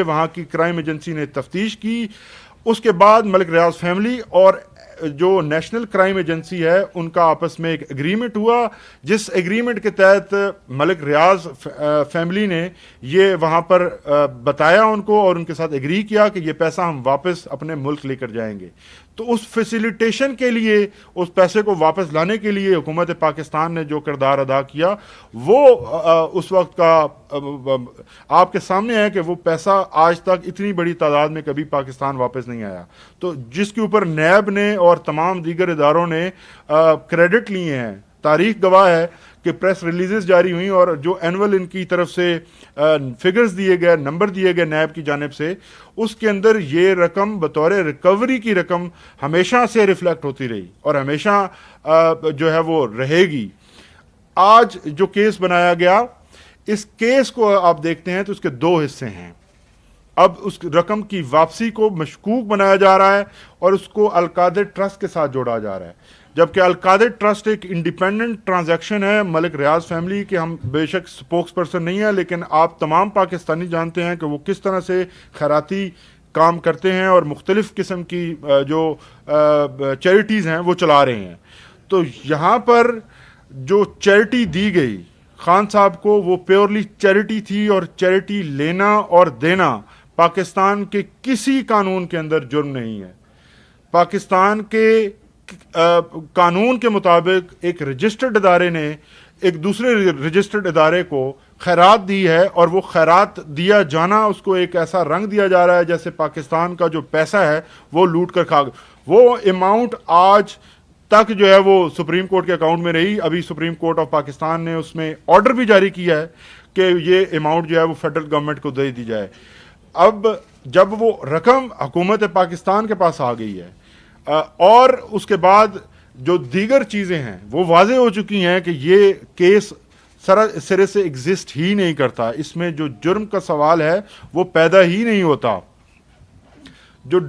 वहाँ की crime agency ने तफ्तीश की। उसके बाद मलिक रियाज फैमिली और जो नेशनल क्राइम एजेंसी है उनका आपस में एक एग्रीमेंट हुआ, जिस एग्रीमेंट के तहत मलिक रियाज फैमिली ने ये वहाँ पर बताया उनको और उनके साथ एग्री किया कि ये पैसा हम वापस अपने मुल्क लेकर जाएंगे। तो उस फैसिलिटेशन के लिए, उस पैसे को वापस लाने के लिए हुकूमत पाकिस्तान ने जो किरदार अदा किया वो उस वक्त का आपके सामने है कि वो पैसा आज तक इतनी बड़ी तादाद में कभी पाकिस्तान वापस नहीं आया। तो जिसके ऊपर नैब ने और तमाम दीगर इदारों ने क्रेडिट लिए हैं, तारीख गवाह है कि प्रेस रिलीजेस जारी हुई और जो एनुअल इनकी तरफ से फिगर्स दिए गए, नंबर दिए गए नैब की जानिब से, उसके अंदर ये रकम बतौर रिकवरी की रकम हमेशा से रिफ्लेक्ट होती रही और हमेशा जो है वो रहेगी। आज जो केस बनाया गया, इस केस को आप देखते हैं तो उसके दो हिस्से हैं। अब उस रकम की वापसी को मशकूक बनाया जा रहा है और उसको अलकादिर ट्रस्ट के साथ जोड़ा जा रहा है, जबकि अलकादिर ट्रस्ट एक इंडिपेंडेंट ट्रांजैक्शन है मलिक रियाज फैमिली के। हम बेशक स्पोक्स पर्सन नहीं है, लेकिन आप तमाम पाकिस्तानी जानते हैं कि वो किस तरह से खैराती काम करते हैं और मुख्तलिफ किस्म की जो चैरिटीज़ हैं वो चला रहे हैं। तो यहाँ पर जो चैरिटी दी गई खान साहब को, वो प्योरली चैरिटी थी और चैरिटी लेना और देना पाकिस्तान के किसी कानून के अंदर जुर्म नहीं है। पाकिस्तान के कानून के मुताबिक एक रजिस्टर्ड इदारे ने एक दूसरे रजिस्टर्ड इदारे को खैरात दी है और वो खैरात दिया जाना, उसको एक ऐसा रंग दिया जा रहा है जैसे पाकिस्तान का जो पैसा है वो लूट कर खा। वो अमाउंट आज तक जो है वो सुप्रीम कोर्ट के अकाउंट में रही। अभी सुप्रीम कोर्ट ऑफ पाकिस्तान ने उसमें ऑर्डर भी जारी किया है कि ये अमाउंट जो है वो फेडरल गवर्नमेंट को दे दी जाए। अब जब वो रकम हुकूमत पाकिस्तान के पास आ गई है और उसके बाद जो दीगर चीज़ें हैं वो वाजे हो चुकी हैं कि ये केस सिरे से एग्जिस्ट ही नहीं करता, इसमें जो जुर्म का सवाल है वो पैदा ही नहीं होता। जो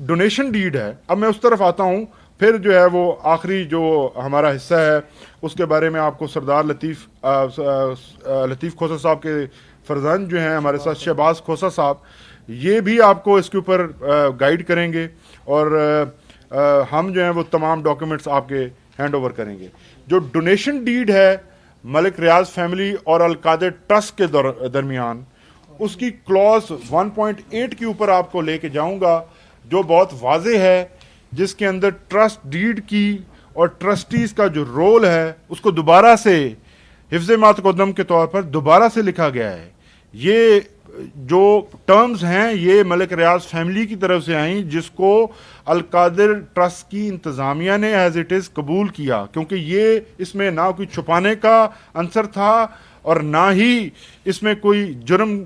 डोनेशन डीड है, अब मैं उस तरफ आता हूँ, फिर जो है वो आखिरी जो हमारा हिस्सा है उसके बारे में आपको सरदार लतीफ़ खोसा साहब के फरजंद जो हैं हमारे साथ शहबाज खोसा साहब, ये भी आपको इसके ऊपर गाइड करेंगे और हम जो हैं वो तमाम डॉक्यूमेंट्स आपके हैंड ओवर करेंगे। जो डोनेशन डीड है मलिक रियाज फैमिली और अलकादिर ट्रस्ट के दरमियान, उसकी क्लॉज 1.8 के ऊपर आपको लेके जाऊंगा जो बहुत वाजे है, जिसके अंदर ट्रस्ट डीड की और ट्रस्टीज का जो रोल है उसको दोबारा से हिफ्ज़ मातक़द्दम के तौर पर दोबारा से लिखा गया है। ये जो टर्म्स हैं ये मलिक रियाज फैमिली की तरफ से आई, जिसको अलकादिर ट्रस्ट की इंतज़ामिया ने एज इट इज़ कबूल किया, क्योंकि ये इसमें ना कोई छुपाने का अंसर था और ना ही इसमें कोई जुर्म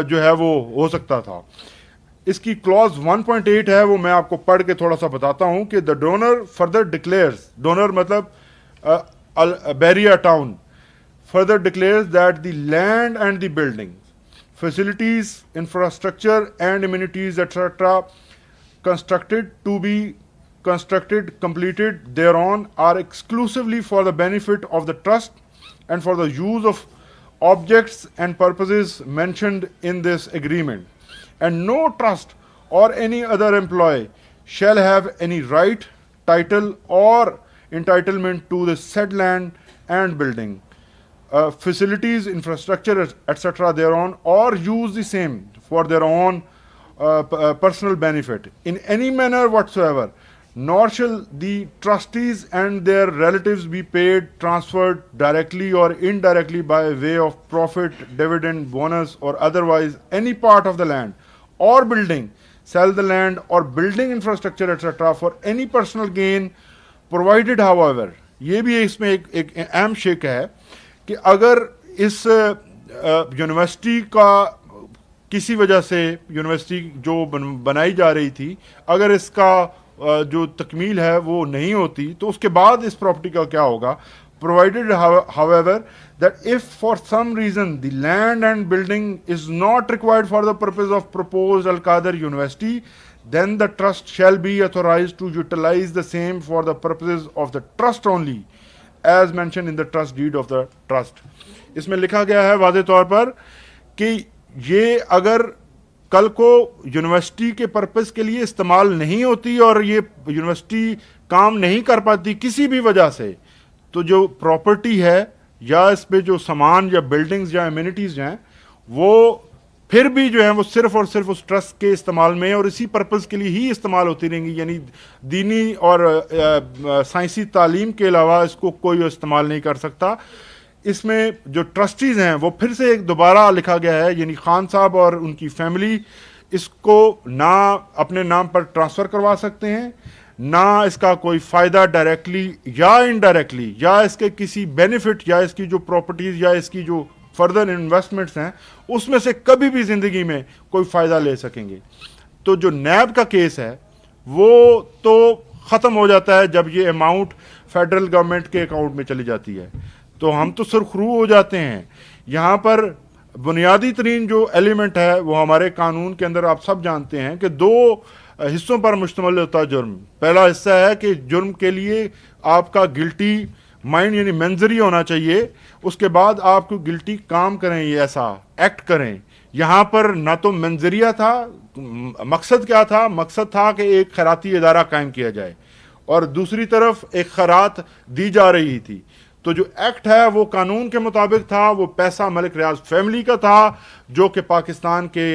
जो है वो हो सकता था। इसकी क्लॉज 1.8 है, वो मैं आपको पढ़ के थोड़ा सा बताता हूं कि the donor further declares, donor मतलब Bairia town, further declares that the land and the buildings, facilities, infrastructure and amenities etc. completed thereon are exclusively for the benefit of the trust and for the use of objects and purposes mentioned in this agreement, and no trust or any other employee shall have any right, title or entitlement to the said land and building, facilities, infrastructure, etc. thereon, or use the same for their own personal benefit in any manner whatsoever, nor shall the trustees and their relatives be paid, transferred directly or indirectly by way of profit, dividend, bonus, or otherwise any part of the land or building, sell the land or building infrastructure, etc. for any personal gain, provided however, ये भी इसमें एक अहम shake है कि अगर इस university का किसी वजह से, यूनिवर्सिटी जो बनाई जा रही थी, अगर इसका जो तकमील है वो नहीं होती तो उसके बाद इस प्रॉपर्टी का क्या होगा। Provided however that if for some reason the land and building is not required for the purpose of proposed Al-Qadir University, then the trust shall be authorized to utilize the same for the purposes of the trust only as mentioned in the trust deed of the trust. इसमें लिखा गया है वाज़े तौर पर कि ये अगर कल को यूनिवर्सिटी के पर्पस के लिए इस्तेमाल नहीं होती और ये यूनिवर्सिटी काम नहीं कर पाती किसी भी वजह से, तो जो प्रॉपर्टी है या इस पे जो सामान या बिल्डिंग्स या एमिनिटीज हैं वो फिर भी जो है वो सिर्फ और सिर्फ उस ट्रस्ट के इस्तेमाल में और इसी पर्पस के लिए ही इस्तेमाल होती रहेंगी, यानी दीनी और साइंसी तालीम के अलावा इसको कोई इस्तेमाल नहीं कर सकता। इसमें जो ट्रस्टीज हैं वो फिर से एक दोबारा लिखा गया है, यानी खान साहब और उनकी फैमिली इसको ना अपने नाम पर ट्रांसफर करवा सकते हैं, ना इसका कोई फायदा डायरेक्टली या इनडायरेक्टली या इसके किसी बेनिफिट या इसकी जो प्रॉपर्टीज या इसकी जो फर्दर इन्वेस्टमेंट्स हैं उसमें से कभी भी जिंदगी में कोई फायदा ले सकेंगे। तो जो नैब का केस है वो तो खत्म हो जाता है जब ये अमाउंट फेडरल गवर्नमेंट के अकाउंट में चली जाती है, तो हम तो सुरखरू हो जाते हैं। यहाँ पर बुनियादी तरीन जो एलिमेंट है वो हमारे कानून के अंदर आप सब जानते हैं कि दो हिस्सों पर मुश्तमिल होता है जुर्म। पहला हिस्सा है कि जुर्म के लिए आपका गिल्टी माइंड यानी मंजरी होना चाहिए, उसके बाद आपको गिल्टी काम करें, ये ऐसा एक्ट करें। यहाँ पर ना तो मंजरिया था, मकसद क्या था? मकसद था कि एक खैराती इदारा कायम किया जाए और दूसरी तरफ एक खैरात दी जा रही थी। तो जो एक्ट है वो कानून के मुताबिक था, वो पैसा मलिक रियाज फैमिली का था जो कि पाकिस्तान के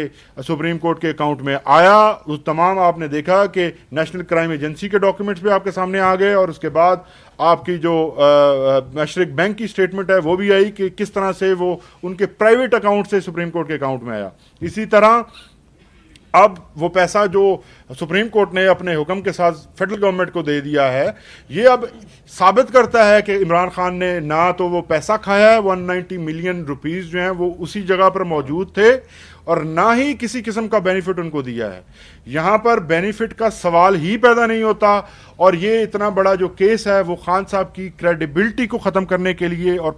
सुप्रीम कोर्ट के अकाउंट में आया। उस तमाम आपने देखा कि नेशनल क्राइम एजेंसी के डॉक्यूमेंट्स भी आपके सामने आ गए और उसके बाद आपकी जो मशरिक बैंक की स्टेटमेंट है वो भी आई कि किस तरह से वो उनके प्राइवेट अकाउंट से सुप्रीम कोर्ट के अकाउंट में आया। इसी तरह अब वो पैसा जो सुप्रीम कोर्ट ने अपने हुक्म के साथ फेडरल गवर्नमेंट को दे दिया है, ये अब साबित करता है कि इमरान खान ने ना तो वो पैसा खाया है, 190 मिलियन रुपीस जो हैं वो उसी जगह पर मौजूद थे, और ना ही किसी किस्म का बेनिफिट उनको दिया है। यहाँ पर बेनिफिट का सवाल ही पैदा नहीं होता। और ये इतना बड़ा जो केस है वो खान साहब की क्रेडिबिलिटी को ख़त्म करने के लिए और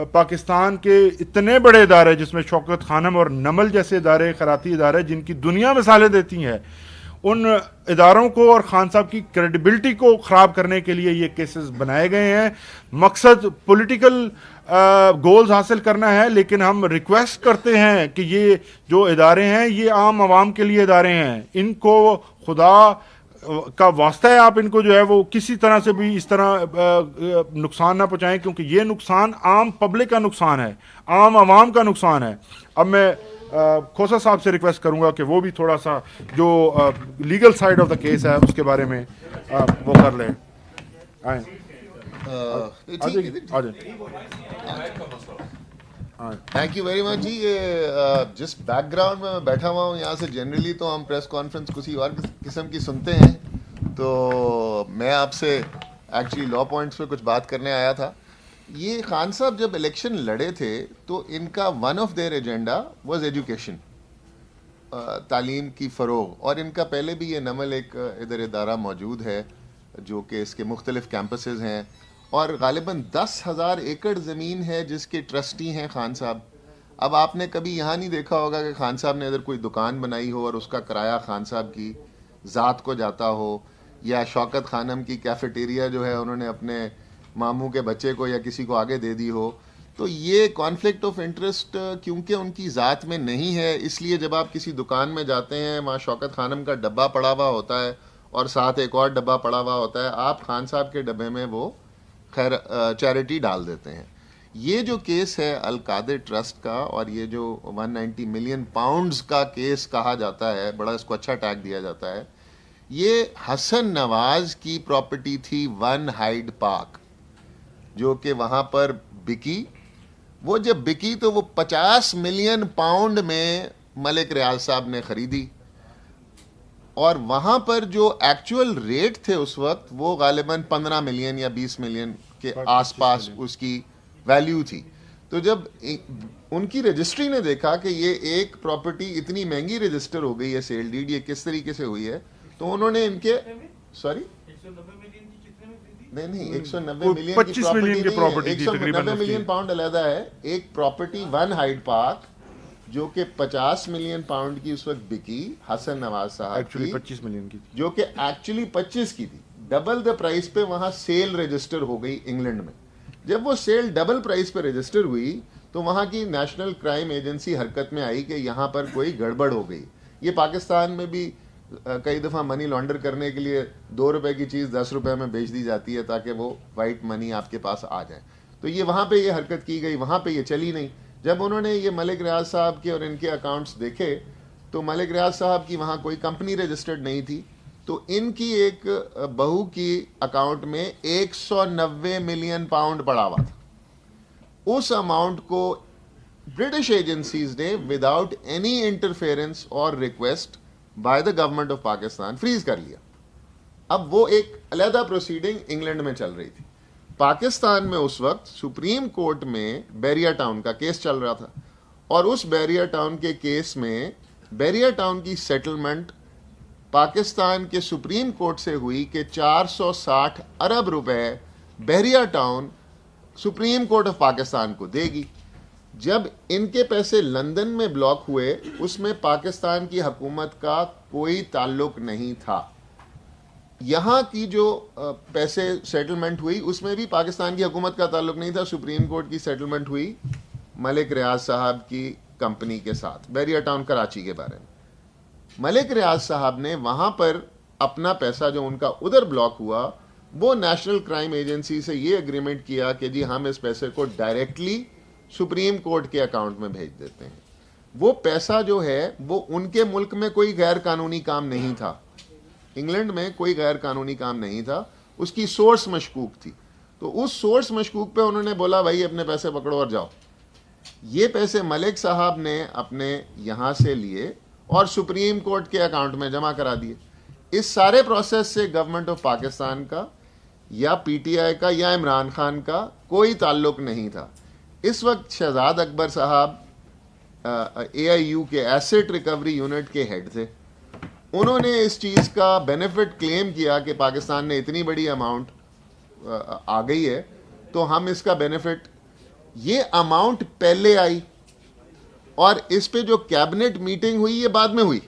पाकिस्तान के इतने बड़े इदारे जिसमें शौकत खानम और नमल जैसे इदारे, खैराती इदारे जिनकी दुनिया मिसालें देती हैं, उन इदारों को और खान साहब की क्रेडिबिलिटी को ख़राब करने के लिए ये केसेस बनाए गए हैं। मकसद पॉलिटिकल गोल्स हासिल करना है, लेकिन हम रिक्वेस्ट करते हैं कि ये जो इदारे हैं ये आम आवाम के लिए इदारे हैं, इनको खुदा का वास्ता है आप इनको जो है वो किसी तरह से भी इस तरह नुकसान ना पहुंचाएं, क्योंकि ये नुकसान आम पब्लिक का नुकसान है, आम आवाम का नुकसान है। अब मैं खोसा साहब से रिक्वेस्ट करूंगा कि वो भी थोड़ा सा जो legal side of the case है उसके बारे में वो कर लें। आए थैंक यू वेरी मच जी। ये जिस बैकग्राउंड में मैं बैठा हुआ हूँ यहाँ से जनरली तो हम प्रेस कॉन्फ्रेंस किसी और किस्म की सुनते हैं, तो मैं आपसे एक्चुअली लॉ पॉइंट्स पे कुछ बात करने आया था। ये खान साहब जब इलेक्शन लड़े थे तो इनका one of their agenda was education, तालीम की फ़रोग, और इनका पहले भी ये नमल एक इधर इदारा मौजूद है जो कि इसके मुख्तलिफ कैंपसेस हैं और गालिबन 10,000 एकड़ ज़मीन है जिसके ट्रस्टी हैं खान साहब। अब आपने कभी यहाँ नहीं देखा होगा कि खान साहब ने इधर कोई दुकान बनाई हो और उसका किराया खान साहब की ज़ात को जाता हो, या शौकत खानम की कैफेटेरिया जो है उन्होंने अपने मामू के बच्चे को या किसी को आगे दे दी हो। तो ये कॉन्फ्लिक्ट ऑफ इंटरेस्ट क्योंकि उनकी ज़ात में नहीं है, इसलिए जब आप किसी दुकान में जाते हैं वहाँ शौकत खानम का डब्बा पड़ा हुआ होता है और साथ एक और डब्बा पड़ा हुआ होता है, आप खान साहब के डब्बे में वो खैर चैरिटी डाल देते हैं। ये जो केस है अल कादिर ट्रस्ट का और ये जो 190 मिलियन पाउंड्स का केस कहा जाता है, बड़ा इसको अच्छा टैग दिया जाता है, ये हसन नवाज की प्रॉपर्टी थी वन हाइड पार्क जो कि वहाँ पर बिकी। वो जब बिकी तो वो 50 मिलियन पाउंड में मलिक रियाज साहब ने खरीदी और वहाँ पर जो एक्चुअल रेट थे उस वक्त वो गालिबन 15 मिलियन या 20 मिलियन के आसपास उसकी वैल्यू थी। तो जब उनकी रजिस्ट्री ने देखा कि ये एक प्रॉपर्टी इतनी महंगी रजिस्टर हो गई है, सेल डीड ये किस तरीके से हुई है, तो उन्होंने इनके सॉरी नहीं 190 मिलियन की प्रॉपर्टी 190 मिलियन पाउंड अलहदा है। एक प्रॉपर्टी वन हाइड पार्क जो कि 50 मिलियन पाउंड की उस वक्त बिकी हसन नवाज साहब एक्चुअली 25 मिलियन की, जो कि एक्चुअली 25 की थी, डबल द प्राइस पे वहां सेल रजिस्टर हो गई इंग्लैंड में। जब वो सेल डबल प्राइस पे रजिस्टर हुई तो वहां की नेशनल क्राइम एजेंसी हरकत में आई कि यहाँ पर कोई गड़बड़ हो गई। ये पाकिस्तान में भी कई दफ़ा मनी लॉन्डर करने के लिए 2 रुपए की चीज़ 10 रुपए में बेच दी जाती है ताकि वो वाइट मनी आपके पास आ जाए। तो ये वहाँ पे ये हरकत की गई, वहाँ पे ये चली नहीं। जब उन्होंने ये मलिक रियाज साहब के और इनके अकाउंट्स देखे तो मलिक रियाज साहब की वहाँ कोई कंपनी रजिस्टर्ड नहीं थी, तो इनकी एक बहू की अकाउंट में 190 मिलियन पाउंड पड़ा हुआ था। उस अमाउंट को ब्रिटिश एजेंसीज ने विदाउट एनी इंटरफेरेंस और request by the government of Pakistan freeze कर लिया। अब वो एक अलहदा प्रोसीडिंग इंग्लैंड में चल रही थी। पाकिस्तान में उस वक्त सुप्रीम कोर्ट में बैरिया टाउन का केस चल रहा था, और उस बैरिया टाउन के केस में बैरिया टाउन की सेटलमेंट पाकिस्तान के सुप्रीम कोर्ट से हुई कि 460 अरब रुपए Bahria town supreme court of Pakistan को देगी। जब इनके पैसे लंदन में ब्लॉक हुए उसमें पाकिस्तान की हुकूमत का कोई ताल्लुक नहीं था। यहाँ की जो पैसे सेटलमेंट हुई उसमें भी पाकिस्तान की हुकूमत का ताल्लुक नहीं था। सुप्रीम कोर्ट की सेटलमेंट हुई मलिक रियाज साहब की कंपनी के साथ बैरिया टाउन कराची के बारे में। मलिक रियाज साहब ने वहाँ पर अपना पैसा जो उनका उधर ब्लॉक हुआ वो नेशनल क्राइम एजेंसी से ये एग्रीमेंट किया कि जी हम इस पैसे को डायरेक्टली सुप्रीम कोर्ट के अकाउंट में भेज देते हैं। वो पैसा जो है वो उनके मुल्क में कोई गैर कानूनी काम नहीं था, इंग्लैंड में कोई गैर कानूनी काम नहीं था, उसकी सोर्स मशकूक थी। तो उस सोर्स मशकूक पे उन्होंने बोला भाई अपने पैसे पकड़ो और जाओ। ये पैसे मलिक साहब ने अपने यहाँ से लिए और सुप्रीम कोर्ट के अकाउंट में जमा करा दिए। इस सारे प्रोसेस से गवर्नमेंट ऑफ पाकिस्तान का या पीटीआई का या इमरान खान का कोई ताल्लुक नहीं था। इस वक्त शहजाद अकबर साहब AIU के एसेट रिकवरी यूनिट के हेड थे। उन्होंने इस चीज़ का बेनिफिट क्लेम किया कि पाकिस्तान ने इतनी बड़ी अमाउंट आ गई है तो हम इसका बेनिफिट, ये अमाउंट पहले आई और इस पे जो कैबिनेट मीटिंग हुई ये बाद में हुई।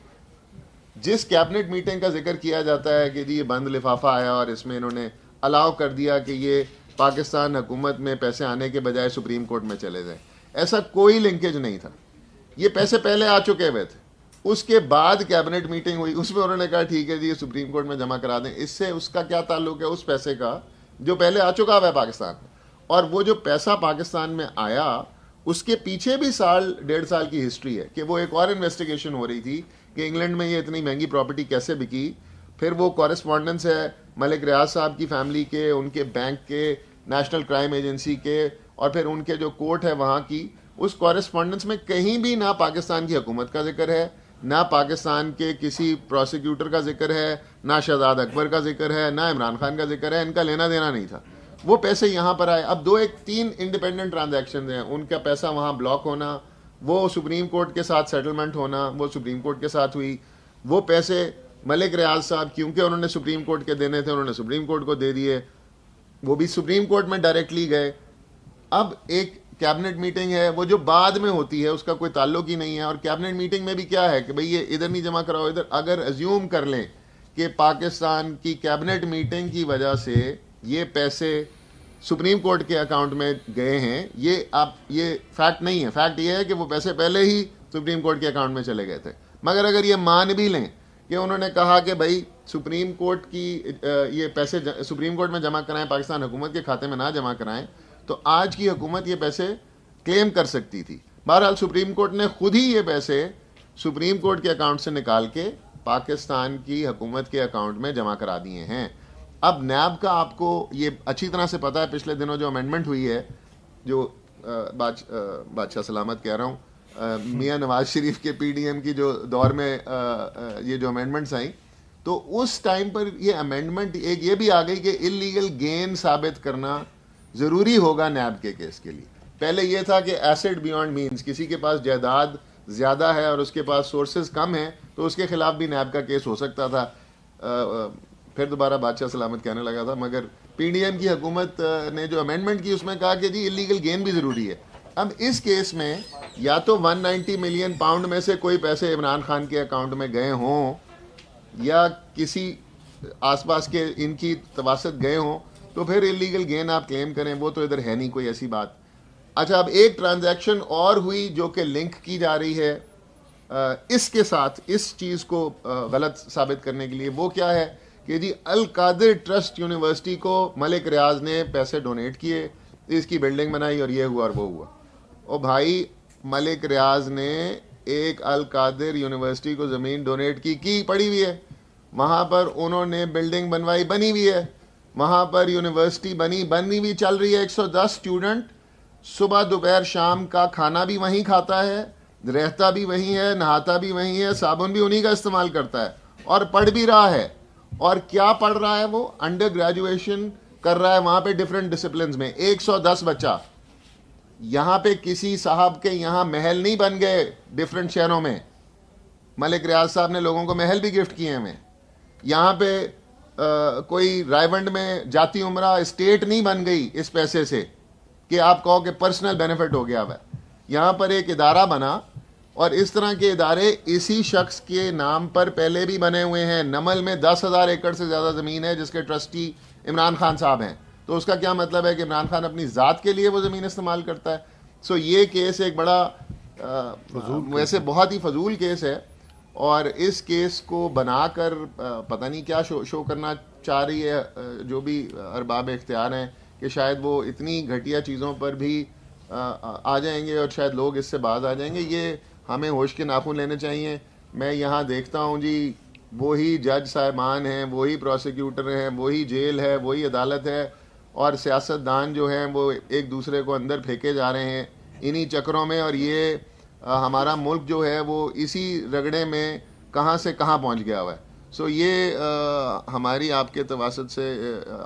जिस कैबिनेट मीटिंग का जिक्र किया जाता है कि जी ये बंद लिफाफा आया और इसमें इन्होंने अलाउ कर दिया कि ये पाकिस्तान हुकूमत में पैसे आने के बजाय सुप्रीम कोर्ट में चले जाए, ऐसा कोई लिंकेज नहीं था। ये पैसे पहले आ चुके हुए थे। उसके बाद कैबिनेट मीटिंग हुई, उसमें उन्होंने कहा ठीक है जी ये सुप्रीम कोर्ट में जमा करा दें। इससे उसका क्या ताल्लुक है उस पैसे का जो पहले आ चुका हुआ है पाकिस्तान में। और वो जो पैसा पाकिस्तान में आया उसके पीछे भी साल 1.5 साल की हिस्ट्री है कि वो एक और इन्वेस्टिगेशन हो रही थी कि इंग्लैंड में ये इतनी महंगी प्रॉपर्टी कैसे बिकी। फिर वो कॉरेस्पॉन्डेंस है मलिक रियाज साहब की फैमिली के, उनके बैंक के, नेशनल क्राइम एजेंसी के, और फिर उनके जो कोर्ट है वहाँ की। उस कॉरेस्पॉन्डेंस में कहीं भी ना पाकिस्तान की हुकूमत का जिक्र है, ना पाकिस्तान के किसी प्रोसिक्यूटर का जिक्र है, ना शहजाद अकबर का जिक्र है, ना इमरान खान का जिक्र है। इनका लेना देना नहीं था। वो पैसे यहाँ पर आए। अब 3 इंडिपेंडेंट ट्रांजैक्शन हैं। उनका पैसा वहाँ ब्लॉक होना, वो सुप्रीम कोर्ट के साथ सेटलमेंट होना, वो सुप्रीम कोर्ट के साथ हुई। वो पैसे मलिक रियाज साहब क्योंकि उन्होंने सुप्रीम कोर्ट के देने थे उन्होंने सुप्रीम कोर्ट को दे दिए, वो भी सुप्रीम कोर्ट में डायरेक्टली गए। अब एक कैबिनेट मीटिंग है वो जो बाद में होती है उसका कोई ताल्लुक ही नहीं है। और कैबिनेट मीटिंग में भी क्या है कि भाई ये इधर नहीं जमा कराओ इधर। अगर अज्यूम कर लें कि पाकिस्तान की कैबिनेट मीटिंग की वजह से ये पैसे सुप्रीम कोर्ट के अकाउंट में गए हैं, ये फैक्ट नहीं है। फैक्ट ये है कि वो पैसे पहले ही सुप्रीम कोर्ट के अकाउंट में चले गए थे। मगर अगर ये मान भी लें कि उन्होंने कहा कि भाई सुप्रीम कोर्ट की ये पैसे सुप्रीम कोर्ट में जमा कराएं, पाकिस्तान हुकूमत के खाते में ना जमा कराएं, तो आज की हुकूमत ये पैसे क्लेम कर सकती थी। बहरहाल सुप्रीम कोर्ट ने खुद ही ये पैसे सुप्रीम कोर्ट के अकाउंट से निकाल के पाकिस्तान की हुकूमत के अकाउंट में जमा करा दिए हैं। अब नैब का आपको ये अच्छी तरह से पता है, पिछले दिनों जो अमेंडमेंट हुई है, जो बादशाह सलामत कह रहा हूँ, मियाँ नवाज शरीफ के PDM की जो दौर में ये जो अमेंडमेंट्स आई, तो उस टाइम पर ये अमेंडमेंट एक ये भी आ गई कि इलीगल गेन साबित करना ज़रूरी होगा नैब के केस के लिए। पहले ये था कि एसेट बियॉन्ड मीन्स, किसी के पास जायदाद ज़्यादा है और उसके पास सोर्सेज कम हैं तो उसके खिलाफ भी नैब का केस हो सकता था। फिर दोबारा बादशाह सलामत कहने लगा था, मगर PDM की हुकूमत ने जो अमेंडमेंट की उसमें कहा कि जी इलीगल गेन भी ज़रूरी है। अब इस केस में या तो 190 मिलियन पाउंड में से कोई पैसे इमरान खान के अकाउंट में गए हों या किसी आसपास के इनकी तवासत गए हों, तो फिर इलीगल गेन आप क्लेम करें, वो तो इधर है नहीं कोई ऐसी बात। अच्छा, अब एक ट्रांजैक्शन और हुई जो कि लिंक की जा रही है इसके साथ इस चीज़ को गलत साबित करने के लिए, वो क्या है कि जी अल कादिर ट्रस्ट यूनिवर्सिटी को मलिक रियाज ने पैसे डोनेट किए, इसकी बिल्डिंग बनाई और ये हुआ और वो हुआ। और भाई मलिक रियाज ने एक अल कादिर यूनिवर्सिटी को ज़मीन डोनेट की पड़ी हुई है, वहाँ पर उन्होंने बिल्डिंग बनवाई, बनी हुई है, वहाँ पर यूनिवर्सिटी बनी हुई चल रही है। 110 स्टूडेंट सुबह दोपहर शाम का खाना भी वहीं खाता है, रहता भी वहीं है, नहाता भी वहीं है, साबुन भी उन्हीं का इस्तेमाल करता है और पढ़ भी रहा है। और क्या पढ़ रहा है वो? अंडर ग्रेजुएशन कर रहा है वहाँ पे डिफरेंट डिसिप्लिन में। 110 बच्चा। यहाँ पे किसी साहब के यहाँ महल नहीं बन गए डिफरेंट शहरों में, मलिक रियाज साहब ने लोगों को महल भी गिफ्ट किए हमें। यहाँ पे कोई रायवंड में जाती उमरा स्टेट नहीं बन गई इस पैसे से कि आप कहो कि पर्सनल बेनिफिट हो गया है। यहाँ पर एक इदारा बना और इस तरह के इदारे इसी शख्स के नाम पर पहले भी बने हुए हैं। नमल में 10,000 एकड़ से ज़्यादा ज़मीन है जिसके ट्रस्टी इमरान खान साहब हैं। तो उसका क्या मतलब है कि इमरान खान अपनी ज़ात के लिए वो ज़मीन इस्तेमाल करता है? सो ये केस एक बड़ा वैसे बहुत ही फजूल केस है और इस केस को बनाकर पता नहीं क्या शो करना चाह रही है जो भी अरबाब इख्तियार हैं कि शायद वो इतनी घटिया चीज़ों पर भी आ जाएंगे और शायद लोग इससे बाज आ जाएंगे। ये हमें होश के नाखून लेने चाहिए। मैं यहाँ देखता हूँ जी, वही जज साहिबान हैं, वही प्रोसिक्यूटर हैं, वही जेल है, वही अदालत है और सियासतदान जो हैं वो एक दूसरे को अंदर फेंके जा रहे हैं इन्हीं चक्रों में। और ये हमारा मुल्क जो है वो इसी रगड़े में कहाँ से कहाँ पहुँच गया हुआ है। सो ये हमारी आपके तवासत से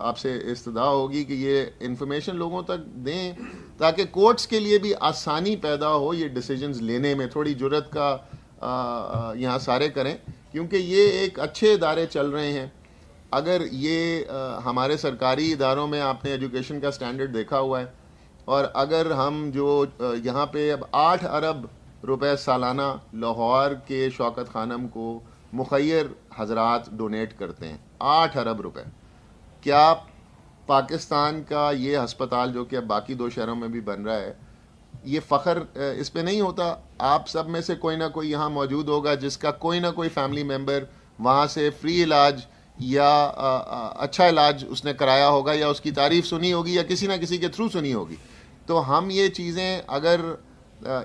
आपसे इस्तदा होगी कि ये इन्फॉर्मेशन लोगों तक दें ताकि कोर्ट्स के लिए भी आसानी पैदा हो ये डिसीजंस लेने में। थोड़ी जुर्रत का यहाँ सारे करें क्योंकि ये एक अच्छे इदारे चल रहे हैं। अगर ये हमारे सरकारी इदारों में आपने एजुकेशन का स्टैंडर्ड देखा हुआ है और अगर हम जो यहाँ पे अब 8 अरब रुपए सालाना लाहौर के शौकत खानम को मुखैर हजरात डोनेट करते हैं, 8 अरब रुपए। क्या पाकिस्तान का ये हस्पताल जो कि अब बाकी 2 शहरों में भी बन रहा है, ये फ़ख्र इस पे नहीं होता? आप सब में से कोई ना कोई यहाँ मौजूद होगा जिसका कोई ना कोई फैमिली मेम्बर वहाँ से फ्री इलाज या अच्छा इलाज उसने कराया होगा या उसकी तारीफ़ सुनी होगी या किसी ना किसी के थ्रू सुनी होगी। तो हम ये चीज़ें अगर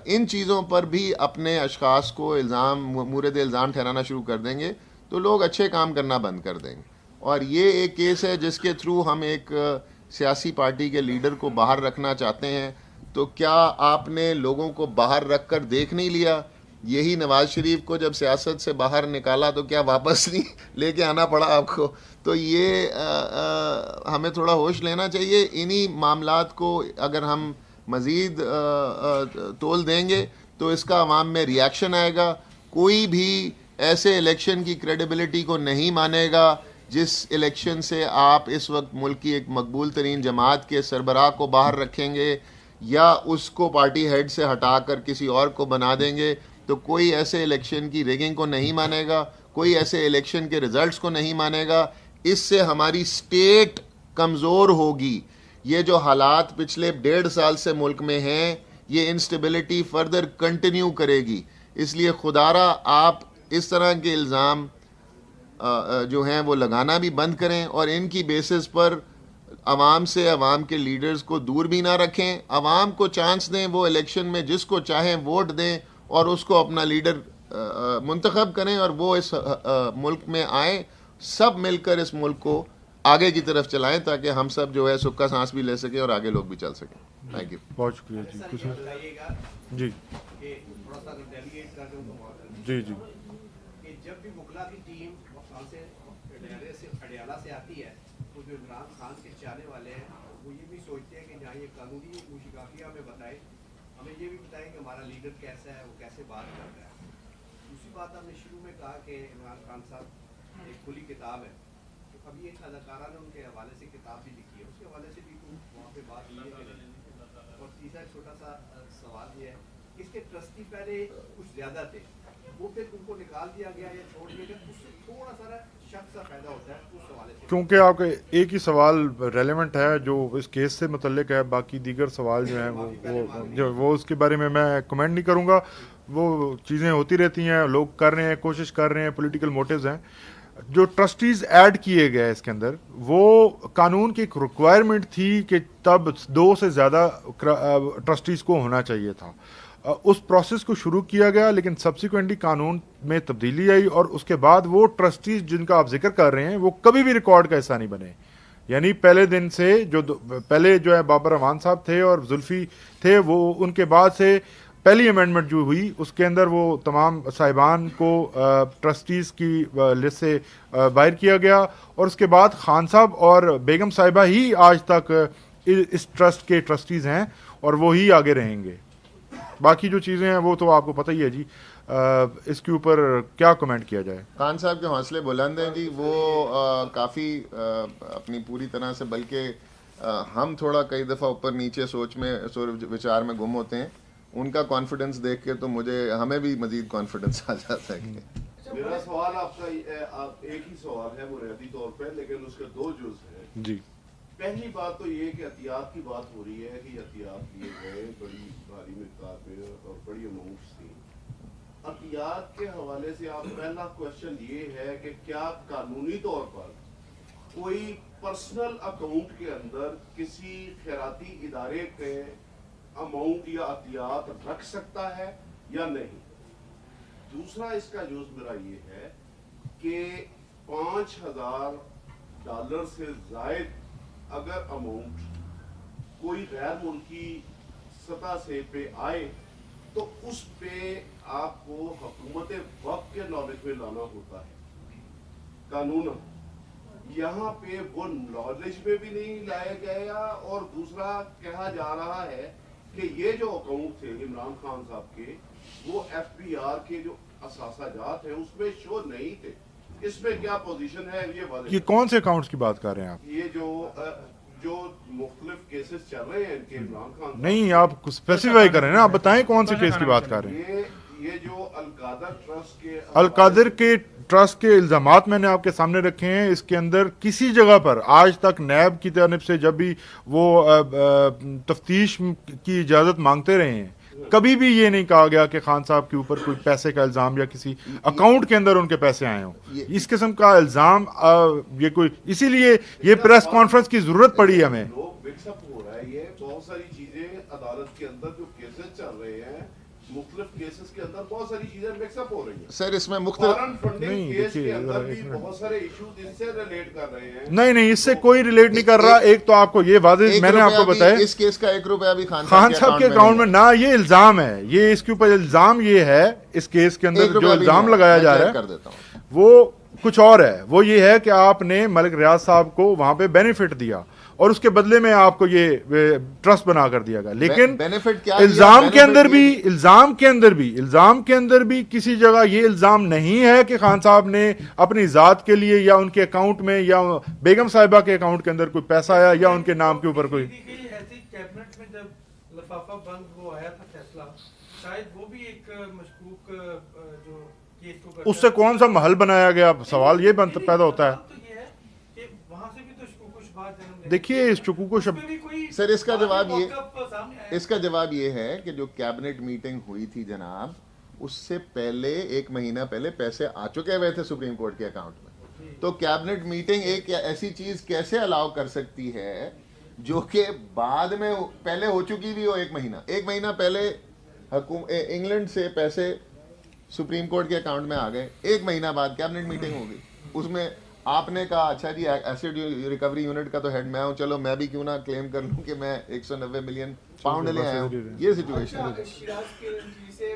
इन चीज़ों पर भी अपने अशख़ास को मूरद इल्ज़ाम ठहराना शुरू कर देंगे तो लोग अच्छे काम करना बंद कर देंगे। और ये एक केस है जिसके थ्रू हम एक सियासी पार्टी के लीडर को बाहर रखना चाहते हैं। तो क्या आपने लोगों को बाहर रख कर देख नहीं लिया? यही नवाज शरीफ को जब सियासत से बाहर निकाला तो क्या वापस नहीं लेके आना पड़ा आपको? तो ये हमें थोड़ा होश लेना चाहिए। इन्हीं मामलात को अगर हम मज़ीद तोल देंगे तो इसका अवाम में रिएक्शन आएगा। कोई भी ऐसे इलेक्शन की क्रेडिबिलिटी को नहीं मानेगा जिस इलेक्शन से आप इस वक्त मुल्क की एक मकबूल तरीन जमात के सरबराह को बाहर रखेंगे या उसको पार्टी हेड से हटाकर किसी और को बना देंगे। तो कोई ऐसे इलेक्शन की रिगिंग को नहीं मानेगा, कोई ऐसे इलेक्शन के रिजल्ट्स को नहीं मानेगा। इससे हमारी स्टेट कमज़ोर होगी। ये जो हालात पिछले 1.5 साल से मुल्क में हैं, ये इंस्टेबिलिटी फर्दर कंटिन्यू करेगी। इसलिए खुदारा आप इस तरह के इल्ज़ाम जो हैं वो लगाना भी बंद करें और इनकी बेसिस पर अवाम से, अवाम के लीडर्स को दूर भी ना रखें। अवाम को चांस दें, वो इलेक्शन में जिसको चाहें वोट दें और उसको अपना लीडर मुंतखब करें और वो इस मुल्क में आए। सब मिलकर इस मुल्क को आगे की तरफ चलाएं ताकि हम सब जो है सुक्का सांस भी ले सकें और आगे लोग भी चल सकें। Thank you. बहुत शुक्रिया जी। कुछ जी जी जी जब भी मुगला की टीम अडियाला से आती है तो जो इमरान खान के चाहने वाले हैं वो ये भी सोचते हैं कि जहाँ ये कानूनी मुशिकाफिया में बताए, हमें ये भी बताएं कि हमारा लीडर कैसा है, वो कैसे बात कर रहा है। दूसरी बात हमने शुरू में कहा कि इमरान खान साहब एक खुली किताब है, तो अभी एक अदाकारा ने उनके हवाले से किताब भी लिखी है, उसके हवाले से भी वहाँ पे बात की है। और तीसरा छोटा सा सवाल ये है, इसके ट्रस्टी पहले कुछ ज़्यादा थे, वो फिर उनको निकाल दिया गया या छोड़ दिया गया, उससे थोड़ा सा शक सा पैदा होता है उस सवाल से। क्योंकि आपका एक ही सवाल रेलेवेंट है जो इस केस से मुतल्लिक है, बाकी दीगर सवाल जो हैं वो उसके बारे में मैं कमेंट नहीं करूंगा। वो चीज़ें होती रहती हैं, लोग कर रहे हैं, कोशिश कर रहे हैं, पॉलिटिकल मोटिव्स हैं। जो ट्रस्टीज ऐड किए गए इसके अंदर, वो कानून की एक रिक्वायरमेंट थी कि तब 2 से ज़्यादा ट्रस्टीज को होना चाहिए था। उस प्रोसेस को शुरू किया गया, लेकिन सब्सिक्वेंटली कानून में तब्दीली आई और उसके बाद वो ट्रस्टीज जिनका आप जिक्र कर रहे हैं वो कभी भी रिकॉर्ड का हिस्सा नहीं बने। यानी पहले दिन से पहले जो है बाबर रहमान साहब थे और जुल्फी थे, वो उनके बाद से पहली अमेंडमेंट जो हुई उसके अंदर वो तमाम साहिबान को ट्रस्टीज़ की लिस्ट से बाहर किया गया और उसके बाद खान साहब और बेगम साहिबा ही आज तक इस ट्रस्ट के ट्रस्टीज़ हैं और वो ही आगे रहेंगे। बाकी जो चीज़ें हैं वो तो आपको पता ही है जी। इसके ऊपर क्या कमेंट किया जाए। खान साहब के हौसले बुलंद हैं जी, वो काफ़ी अपनी पूरी तरह से, बल्कि हम थोड़ा कई दफ़ा ऊपर नीचे सोच विचार में गुम होते हैं। उनका कॉन्फिडेंस देख के तो हमें भी मजीद कॉन्फिडेंस आ जाता है। मेरा सवाल आपका एक ही सवाल है बुनियादी तौर पे, लेकिन उसके 2 जुज़ हैं जी। पहली बात तो ये कि एहतियात की बात हो रही है कि एहतियात लिए गए बड़ी भारी मिक़दार में और बड़ी अमाउंट्स थी। एहतियात के हवाले से आप पहला क्वेश्चन ये है कि क्या कानूनी तौर पर कोई पर्सनल अकाउंट के अंदर किसी खैराती इदारे के अमाउंट या एहतियात रख सकता है या नहीं? दूसरा इसका जुज़ मेरा ये है कि $5,000 से ज़ायद अगर अमाउंट कोई गैर मुल्की सतह से पे आए तो उस पे आपको हुकूमत वक्त के नॉलेज में लाना होता है कानून। यहाँ पे वो नॉलेज में भी नहीं लाया गया और दूसरा कहा जा रहा है कि ये जो अकाउंट थे इमरान खान साहब के, वो FBI के जो असासाजात हैं उसमें शो नहीं थे। इसमें क्या पोजीशन है ये कौन से अकाउंट्स की बात कर रहे हैं आप? ये जो मुख्तलिफ केसेस चल रहे हैं इनके इमरान खान नहीं, आप स्पेसिफाई करें ना, आप बताएं कौन से केस की बात कर रहे हैं। ये जो अलकादर के ट्रस्ट के इल्जामात मैंने आपके सामने रखे हैं। इसके अंदर किसी जगह पर आज तक नैब की तरफ से जब भी वो तफ्तीश की इजाजत मांगते रहे हैं, कभी भी ये नहीं कहा गया कि खान साहब के ऊपर कोई पैसे का इल्जाम या किसी अकाउंट के अंदर उनके पैसे आए हों। इस किस्म का इल्जाम ये कोई, इसीलिए ये प्रेस कॉन्फ्रेंस की जरूरत पड़ी हमें। लोग मिक्सअप हो रहा है, ये बहुत सारी चीजें अदालत के अंदर जो केसेस चल रहे हैं, मुख्तलिफ केसेस के अंदर बहुत सारी चीजें मिक्सअप हो रही हैं। सर इसमें फॉरेन फंडिंग केस के अंदर भी बहुत सारे इश्यूज इससे रिलेट कर रहे हैं। नहीं, इससे कोई रिलेट नहीं कर रहा। एक तो आपको ये वाज़ेह मैंने आपको बताया, इस केस का 1 रुपया भी खान साहब के अकाउंट में ना, ये इल्जाम है, ये इसके ऊपर इल्जाम ये है, इस केस के अंदर जो इल्जाम लगाया जा रहा है वो कुछ और है। वो ये है कि आपने मलिक रियाज साहब को वहां पे बेनिफिट दिया और उसके बदले में आपको ये ट्रस्ट बना कर दिया गया। लेकिन बेनिफिट क्या, इल्जाम के अंदर भी किसी जगह ये इल्जाम नहीं है कि खान साहब ने अपनी जात के लिए या उनके अकाउंट में या बेगम साहिबा के अकाउंट के अंदर कोई पैसा आया या उनके नाम के ऊपर कोई ऐसी कैबिनेट में जब लिफाफा बंद वो आया था फैसला, शायद वो भी एक मशकूक जो केस को उससे कौन सा महल बनाया गया, सवाल ये पैदा होता है। देखिए इस चुकूको सर इसका जवाब ये है कि जो कैबिनेट मीटिंग हुई थी जनाब, उससे पहले 1 महीना पहले पैसे आ चुके हुए थे सुप्रीम कोर्ट के अकाउंट में। तो कैबिनेट मीटिंग एक ऐसी चीज कैसे अलाउ कर सकती है जो कि बाद में पहले हो चुकी भी हो। 1 महीना पहले इंग्लैंड से पैसे सुप्रीम कोर्ट के अकाउंट में आ गए, 1 महीना बाद कैबिनेट मीटिंग हो गई। उसमें आपने कहा अच्छा जी एसिड रिकवरी यूनिट का तो हेड मैं हूं, चलो मैं भी क्यों ना क्लेम कर लूं कि मैं 190 मिलियन पाउंड ले आया हूं। ये सिचुएशन है। शिराज के से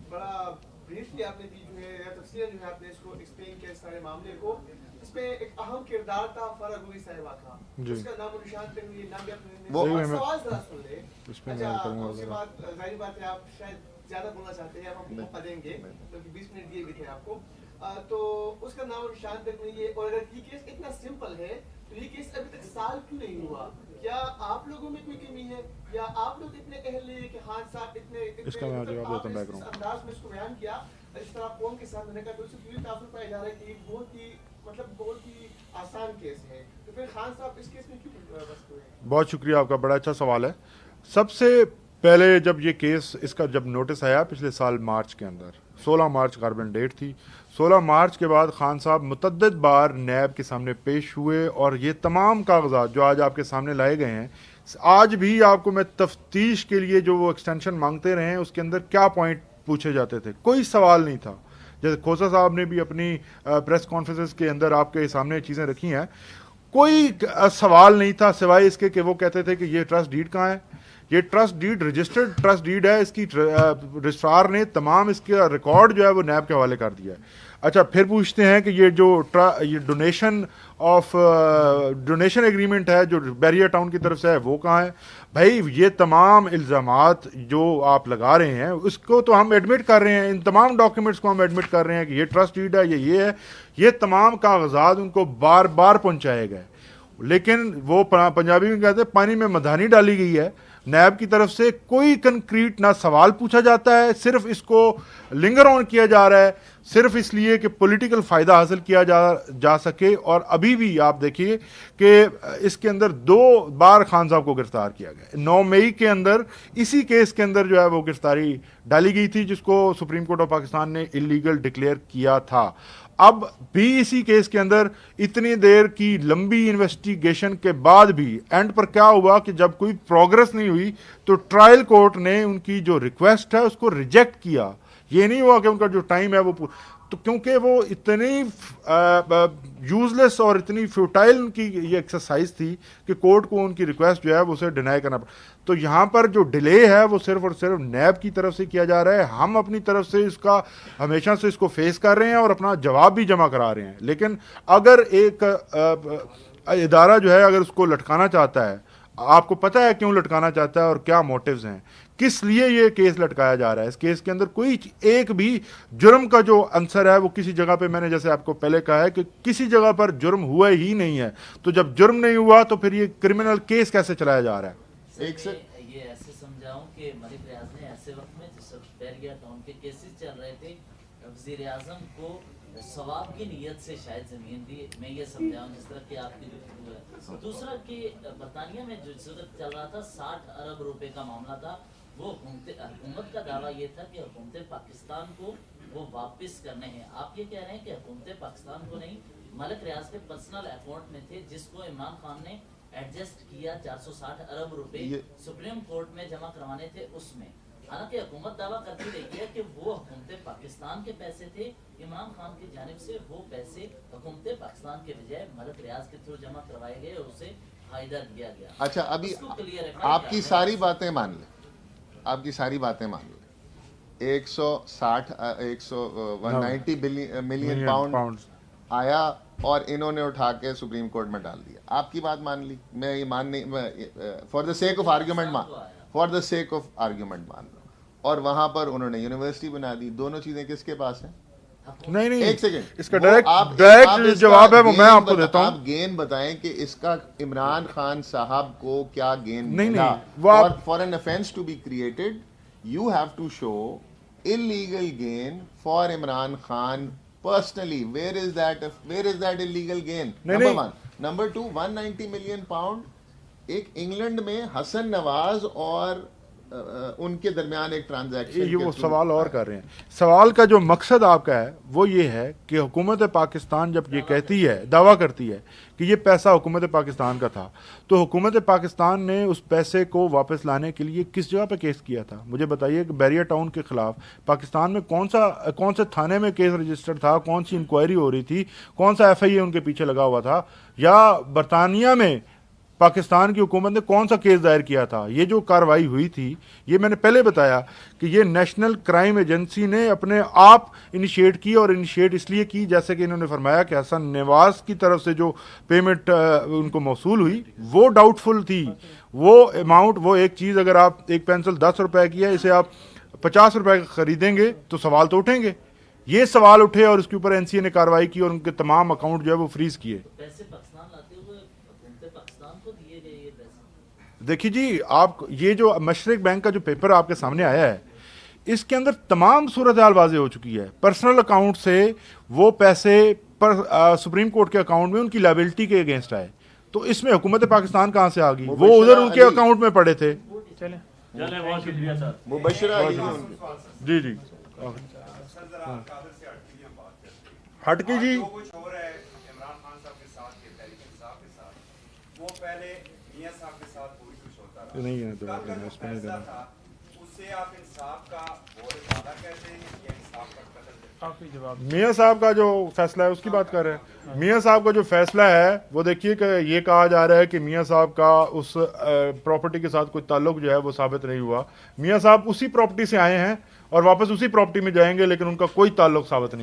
बड़ा ब्रीफली आपने दी जो है, तफसीलन जो है आपने इसको एक्सप्लेन किया इस सारे मामले को। इसमें एक अहम किरदार था फरागुई साहिबा का, उसका नाम निशान तक ये नाम भी आपने वो सवाल जरा सुन ले। अच्छा उसके बाद जाहिर बात है आप शायद ज्यादा बोलना चाहते हैं, हम मौका देंगे क्योंकि 20 मिनट दिए भी थे आपको। तो उसका नाम निशान तक नहीं है। और अगर ये केस इतना सिंपल है तो ये केस अभी तक साल क्यों नहीं हुआ? क्या आप लोगों में कोई कमी है या आप लोग इतने अहल हैं कि खान साहब इतने अंदाज में इसको बयान किया इस तरह कौम के साथ रहने का, तो उससे पूरी तासुर पाया जा रहा है कि बहुत ही आसान केस है, तो फिर खान साहब इस केस में क्यों बस हुए? बहुत शुक्रिया आपका, बड़ा अच्छा सवाल है। सबसे पहले जब ये केस इसका जब नोटिस आया पिछले साल मार्च के अंदर, 16 मार्च कार्बन डेट थी, 16 मार्च के बाद खान साहब मुतद्दिद बार नैब के सामने पेश हुए और ये तमाम कागजात जो आज आपके सामने लाए गए हैं, आज भी आपको मैं तफ्तीश के लिए जो वो एक्सटेंशन मांगते रहे हैं उसके अंदर क्या पॉइंट पूछे जाते थे, कोई सवाल नहीं था। जैसे खोसा साहब ने भी अपनी प्रेस कॉन्फ्रेंस के अंदर आपके सामने चीज़ें रखी हैं, कोई सवाल नहीं था सिवाय इसके कि वो कहते थे कि ये ट्रस्ट डीड कहाँ है, ये trust deed registered trust deed है, इसकी रजिस्ट्रार ने तमाम इसका रिकॉर्ड जो है वो नैब के हवाले कर दिया है। अच्छा, फिर पूछते हैं कि ये जो ये डोनेशन एग्रीमेंट है जो बैरियर टाउन की तरफ से है वो कहाँ है। भाई ये तमाम इल्ज़ामात जो आप लगा रहे हैं उसको तो हम एडमिट कर रहे हैं, इन तमाम डॉक्यूमेंट्स को हम एडमिट कर रहे हैं कि ये ट्रस्ट डीड है, ये है, ये तमाम कागजात उनको बार बार पहुँचाए गए, लेकिन वो पंजाबी में कहते हैं पानी में मधानी डाली गई है। नैब की तरफ से कोई कंक्रीट ना सवाल पूछा जाता है, सिर्फ इसको लिंगर ऑन किया जा रहा है, सिर्फ इसलिए कि पॉलिटिकल फ़ायदा हासिल किया जा सके। और अभी भी आप देखिए कि इसके अंदर 2 बार खान साहब को गिरफ्तार किया गया। 9 मई के अंदर इसी केस के अंदर जो है वो गिरफ्तारी डाली गई थी जिसको सुप्रीम कोर्ट ऑफ पाकिस्तान ने इलीगल डिक्लेयर किया था। अब भी इसी केस के अंदर इतनी देर की लंबी इन्वेस्टिगेशन के बाद भी एंड पर क्या हुआ कि जब कोई प्रोग्रेस नहीं हुई तो ट्रायल कोर्ट ने उनकी जो रिक्वेस्ट है उसको रिजेक्ट किया। ये नहीं हुआ कि उनका जो टाइम है वो तो क्योंकि वो इतनी यूजलेस और इतनी फ्यूटाइल उनकी ये एक्सरसाइज थी कि कोर्ट को उनकी रिक्वेस्ट जो है वो उसे डिनाई करना पड़ा। तो यहाँ पर जो डिले है वो सिर्फ और सिर्फ नैब की तरफ से किया जा रहा है। हम अपनी तरफ से इसका हमेशा से इसको फेस कर रहे हैं और अपना जवाब भी जमा करा रहे हैं, लेकिन अगर एक इदारा जो है अगर उसको लटकाना चाहता है, आपको पता है क्यों लटकाना चाहता है और क्या मोटिव्स हैं, किस लिए ये केस लटकाया जा रहा है। इस केस के अंदर कोई एक भी जुर्म का जो आंसर है वो किसी जगह पे, मैंने जैसे आपको पहले कहा है कि किसी जगह पर जुर्म हुआ ही नहीं है, तो जब जुर्म नहीं हुआ तो फिर ये क्रिमिनल केस कैसे चलाया जा रहा है। एक से ये ऐसे समझाऊं कि मलिक रियाज ने ऐसे वक्त में जिस वक्त बैरियर टाउन के केसेस चल रहे थे, वजीर आजम को सवाब की नीयत से शायद जमीन दी, मैं ये समझाऊं जिस तरह की आपकी गुफ्तगू है। दूसरा कि बरतानिया में जो इस वक्त चल रहा था 60 अरब रुपए का मामला था, वो हुकूमत का दावा ये था कि हुकूमत पाकिस्तान को वो वापस करने हैं। आप ये कह रहे हैं कि हुकूमत पाकिस्तान को नहीं, मलिक रियाज के पर्सनल अकाउंट में थे जिसको इमरान खान ने एडजस्ट किया 460 अरब रुपए सुप्रीम कोर्ट में जमा करवाने थे उसमें। हालांकि हुकूमत दावा करती रही है कि वो हुकूमत पाकिस्तान के पैसे थे, इमरान खान की जानिब से वो पैसे हुकूमत पाकिस्तान के बजाय मलिक रियाज के थ्रू जमा करवाए गए और उसे फायदा दिया गया। अच्छा, अभी आपकी सारी बातें मान लें, आपकी सारी बातें मान लो, 190 मिलियन पाउंड आया और इन्होंने उठा के सुप्रीम कोर्ट में डाल दिया। आपकी बात मान ली, मैं ये मान नहीं, for the sake of argument मान लो, और वहां पर उन्होंने यूनिवर्सिटी बना दी। दोनों चीजें किसके पास हैं? नहीं, एक सेकंड, इसका डायरेक्ट जवाब है वो मैं आपको देता हूं। आप गेन बताएं कि इसका इमरान खान साहब को क्या गेन मिला। For an offence to be created you have to show illegal gain for Imran Khan personally. Where is that illegal gain? Number 1। Number 2, 190 million pound एक इंग्लैंड में हसन नवाज और उनके दरमियान एक ट्रांजैक्शन। ये वो सवाल और कर रहे हैं। सवाल का जो मकसद आपका है वो ये है कि हुकूमत पाकिस्तान जब ये कहती है, दावा करती है कि ये पैसा हुकूमत पाकिस्तान का था, तो हुकूमत पाकिस्तान ने उस पैसे को वापस लाने के लिए किस जगह पे केस किया था? मुझे बताइए कि बैरियर टाउन के खिलाफ पाकिस्तान में कौन से थाने में केस रजिस्टर्ड था, कौन सी इंक्वायरी हो रही थी, कौन सा FIA उनके पीछे लगा हुआ था, या बरतानिया में पाकिस्तान की हुकूमत ने कौन सा केस दायर किया था? ये जो कार्रवाई हुई थी, ये मैंने पहले बताया कि ये नेशनल क्राइम एजेंसी ने अपने आप इनिशिएट की, और इनिशिएट इसलिए की जैसे कि इन्होंने फरमाया कि हसन नवाज की तरफ से जो पेमेंट उनको मौसूल हुई वो डाउटफुल थी। वो अमाउंट, वो एक चीज़, अगर आप एक पेंसिल 10 रुपए की है, इसे आप 50 रुपए का खरीदेंगे तो सवाल तो उठेंगे। ये सवाल उठे और इसके ऊपर NCA ने कार्रवाई की और उनके तमाम अकाउंट जो है वो फ्रीज किए। देखिए जी, आप ये जो मशरक बैंक का जो पेपर आपके सामने आया है, इसके अंदर तमाम सूरत हाल वाज़ेह हो चुकी है। पर्सनल अकाउंट से वो पैसे पर सुप्रीम कोर्ट के अकाउंट में उनकी लायबिलिटी के अगेंस्ट आए, तो इसमें हुकूमत पाकिस्तान कहाँ से आ गई? वो उधर उनके अकाउंट में पड़े थे। चलें, बहुत शुक्रिया सर। मुबशरा अली हैं उनके। जी जी सर जरा कादिर से हट के हम बात करते हैं। हट के जी जो कुछ हो रहा है इमरान खान साहब के साथ के तहरीक इंसाफ के साथ, वो पहले मियां साहब के साथ बहुत कुछ होता रहा। नहीं है, कल का जो फैसला था उससे आप इंसाफ का बहुत ज्यादा कहते हैं या इंसाफ का कदर देते हैं? काफी जवाब मियाँ साहब का जो फैसला है उसकी बात कर रहे हैं। मियाँ साहब का जो फैसला है वो देखिए कि ये कहा जा रहा है कि मियाँ साहब का उस प्रॉपर्टी के साथ कोई ताल्लुक जो है वो साबित नहीं हुआ। मियाँ साहब उसी प्रॉपर्टी से आए हैं और वापस उसी प्रॉपर्टी में जाएंगे, लेकिन उनका कोई ताल्लुक साबित नहीं।